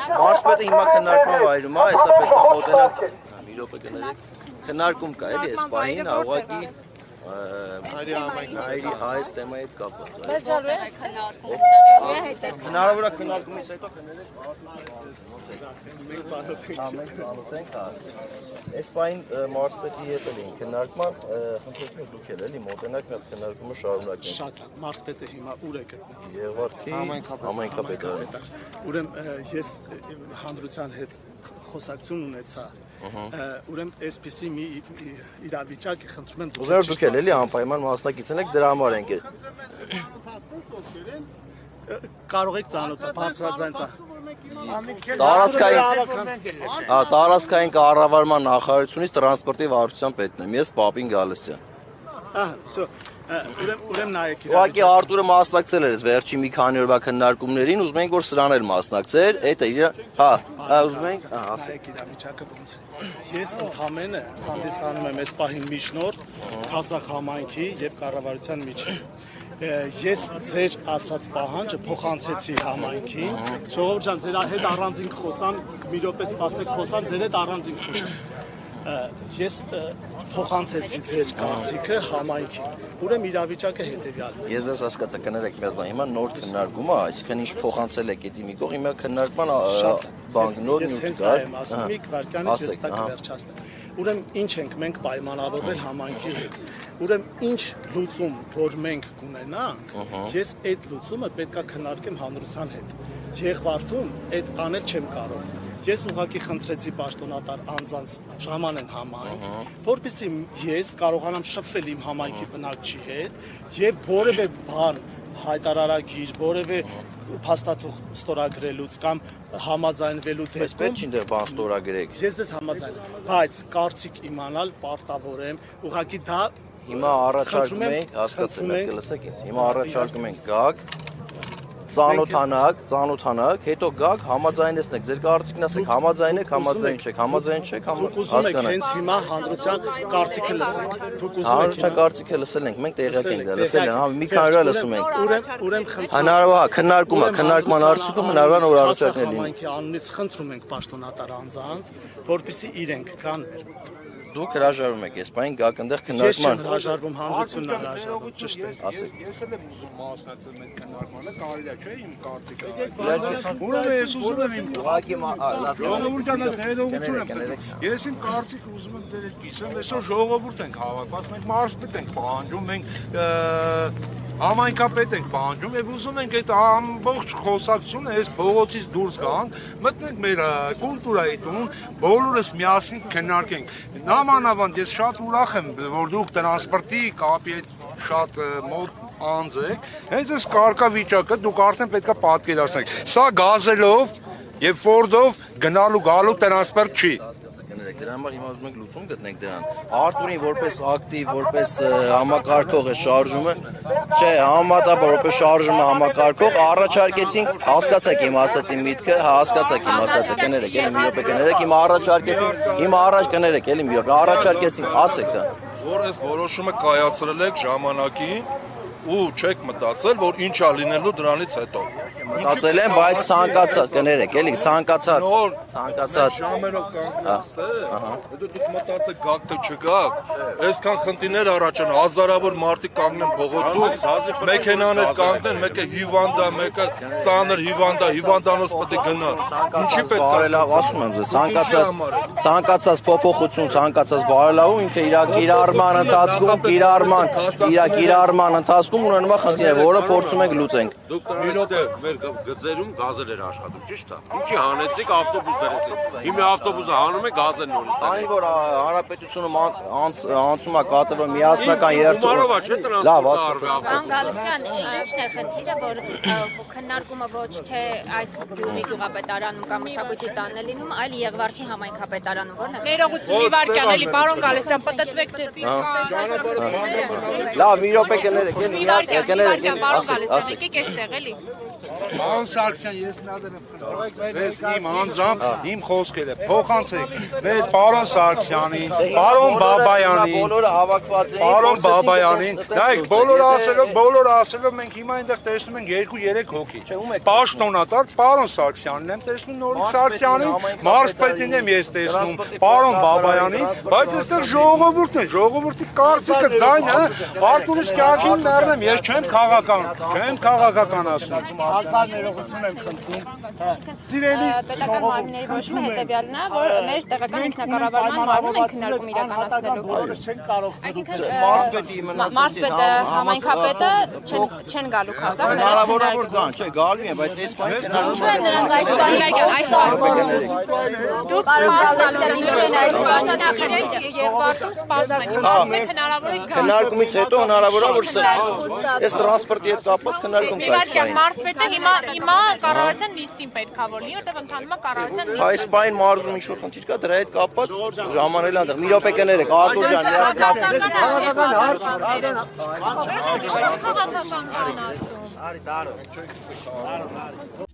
Մարսպետը հիմա քննարկման վայրում է, հեսա պետք է մոտենալ մի րոպե կներեք, քննարկում կա էլի այս պահին, ուղղակի հայերի այս թեմայի հետ կապված։ Հնարավոր է քննարկումից հետո կներեք այս պահին մարսպետի հետ էին քննարկման, խնդրեցինք դուք էլի մոտենաք մի հատ քննարկումը շարունակենք։ Շատ մարսպետը հիմա ուր է գտնվում։ Եղվարքի համայնքապետարան։ Ուրեմն ես հանրության հետ խոսակցություն ունեցա։ Ուրեմն այսպիսի մի իրավիճակ է, խնդրում եմ դուք էլի անպայման մասնակիցն եք, դրա համար ենք։ Կարող եք ծանոթը բարձրաձայն տարածքային կառավարման նախարարությունից տրանսպորտի վարչության պետն եմ, ես Պապին Գալստյան։ Ուրեմն նայեք Ուղղակի Արտուրը մասնակցել էր վերջի մի քանի օրվա քննարկումներին, ուզում ենք որ սրան էլ մասնակցեր, այդ է իր, ուզում ենք, ասեք իրավիճակը ոնց է։ Ես ընդհանրապես հանդիսանում եմ այս պահին միջնորդ Քասախ համայնքի եւ կառավարության միջև։ Ես ձեր ասած պահանջը փոխանցեցի համայնքին։ Ժողովուրդ ջան, ձեր հետ առանձին խոսամ, մի րոպե սպասեք խոսամ, ձեր հետ առանձին խոսամ։ Ես փոխանցեցի ձեր կարծիքը համայնքին։ Ուրեմն իրավիճակը հետևյալն է։ Ես ես հասկացա, կներեք մի հատ բան, հիմա նոր քննարկում է, այսինքն ինչ փոխանցել եք դի մի կողմ, հիմա քննարկման բան նոր նյութ կա։ Ասում մի քվարկանից ես տակ վերջացնեմ։ Ուրեմն ինչ ենք մենք պայմանավորվել համայնքի հետ։ Ուրեմն ինչ լուծում որ մենք կունենանք, ես այդ լուծումը պետքա քննարկեմ հանրության հետ։ Եղվարդում այդ անել չեմ կարող։ Ես ուղղակի խնդրեցի պաշտոնատար անձանց ժամանեն համայնք, որպեսզի ես կարողանամ շփվել իմ համայնքի բնակչի հետ եւ որևէ բան հայտարարագիր, որևէ փաստաթուղթ ստորագրելուց կամ համաձայնվելու դեպքում պետք չի դեռ բան ստորագրեք։ Ես դες համաձայն եմ, բայց կարծիք իմանալ պարտավոր եմ, ուղղակի դա հիմա առաջարկում ենք, հասկացեք, պետք է լսեք ինձ։ Հիմա առաջարկում ենք գաք ծանոթանաք, հետո գաք համաձայնեցնեք, ձեր կարծիքն ասեք, համաձայն եք, համաձայն չեք, դուք ուզում եք հենց հիմա հանրության կարծիքը լսենք։ Հանրության կարծիքը լսել ենք, մենք տեղյակ ենք դա լսել ենք, մի քանի օր լսում ենք։ Ուրեմն հնարավոր է քննարկման արդյունքում հնարավոր է որ առաջարկներ լինի։ Համայնքի անունից խնդրում ենք պաշտոնատար անձանց, որպեսզի իրենք կան Դուք հրաժարվում եք, ես պայն գաք ընդեղ Ես չեմ քննարկման։ հրաժարվում, հանրությունն է հրաժարվում, ճիշտ է։ Ասեք։ Ես էլ եմ ուզում մասնակցել մեր քննարկմանը, կարելի է չէ իմ կարծիքը։ Ուրեմն ես ուզում եմ իմ Ուղղակի Ես իմ կարծիքը ուզում եմ ձեր հետ կիսեմ, այսօր ժողովուրդ ենք հավաքված, մենք մարզպետ ենք պահանջում, մենք համայնքապետ ենք պահանջում եւ ուզում ենք այդ ամբողջ խոսակցությունը այս փողոցից դուրս գանք, մտնենք մեր կուլտուրայի տուն, բոլորս միասին քննարկենք։ Նամանավանդ ես շատ ուրախ եմ, որ դուք տրանսպորտի կապի հետ շատ մոտ անձ եք, հենց այս կարգավիճակը դուք արդեն պետք է պատկերացնեք։ Սա գազելով եւ ֆորդով գնալու գալու տրանսպորտ չի։ Դրա համար հիմա ուզում ենք լուծում գտնենք դրան։ Արտուրին որպես ակտիվ, որպես համակարգող է շարժումը, չէ, համատաբար որպես շարժումը համակարգող առաջարկեցինք, հասկացեք իմ ասացի միտքը, հասկացեք իմ ասացը, կներեք, էլի մի րոպե կներեք, հիմա առաջարկեցինք, հիմա առաջ կներեք, էլի մի րոպե, առաջարկեցինք, ասեք դա։ Որ այս որոշումը կայացրել եք ժամանակին ու չեք մտածել, որ ինչ է լինելու դրանից հետո։ Մտածել եմ, բայց ցանկացած կներեք, էլի ցանկացած ժամերով կանցնացել, հետո դուք մտածեք գաք թե չգաք, այսքան խնդիրներ առաջ են, հազարավոր մարդիկ կանգնեն փողոցում, մեքենաներ կանգնեն, մեկը հիվանդ է, մեկը ծանր հիվանդ է, հիվանդանոց պետք է գնա։ Ինչի պետք է բարելավ, ասում եմ ձեզ, ցանկացած փոփոխություն, ցանկացած բարելավում ինքը իր կիրառման ընթացքում ունենում է խնդիրներ, որը փորձում ենք լուծենք։ Մեր գծերում գազեր էր աշխատում, ճիշտ է։ Ինչի հանեցիք ավտոբուս դրեցիք։ Հիմա ավտոբուսը հանում է գազեր նորից։ Քանի որ հանրապետությունում անցում է ԿՏՎ միասնական երթուղ։ Լավ, Գալստյան, ինչն է խնդիրը, որ քննարկումը ոչ թե այս գյուղի գյուղապետարանում կամ մշակույթի տանն է լինում, այլ Եղվարդի համայնքապետարանում, որն է։ Ներողություն մի վարքյան, էլի պարոն Գալստյան, պատտվեք թե լավ, մի րոպե կներեք, մի վարքյան, պարոն Գալստյան, եկեք այստեղ, էլի։ Պարոն Սարգսյան, ես մի հատ եմ խնդրում։ Ես իմ անձամբ իմ խոսքերը փոխանցեք մեր պարոն Սարգսյանին, պարոն Բաբայանին, բոլորը հավաքված էին, պարոն Բաբայանին, դայք բոլորը ասելով մենք հիմա այնտեղ տեսնում ենք 2-3 հոգի։ Պաշտոնատար պարոն Սարգսյանն եմ տեսնում, նորից Սարգսյանին, մարզպետին եմ ես տեսնում, պարոն Բաբայանին, բայց այստեղ ժողովուրդն է, ժողովրդի կարծիքը ձայնը, Արտուրից կյանքին ներնեմ, ես չեմ քաղաքական ասում։ Հազար ներողություն եմ խնդրում։ Սիրելի պետական մարմինների որոշումը հետևյալն է, որ մեր տեղական ինքնակառավարման մարմինը են քննարկում իրականացնելու։ չեն կարող Մարզպետը, համայնքապետը չեն գալու քասա։ Հնարավոր է որ կան, չէ, գալու են, բայց այս բանը Դուք բարեկամներն են այս բանը Եվ վարդում սպասում ենք, հիմա մենք հնարավոր է գալ։ քննարկումից հետո հնարավոր է որ այս տրանսպորտի հետ կապված քննարկում կա այս Իվարկյան, բանը։ մարզպետը հիմա կառավարության նիստին պետք է որ լինի, որտեղ ընդհանուր է կառավարության նիստը։ Այս բային մարզում ինչ որ խնդիր կա, դրա հետ կապված ժամանել անտեղ։ Մի րոպե կներեք, Արտուր ջան, Քաղաքական հարցը։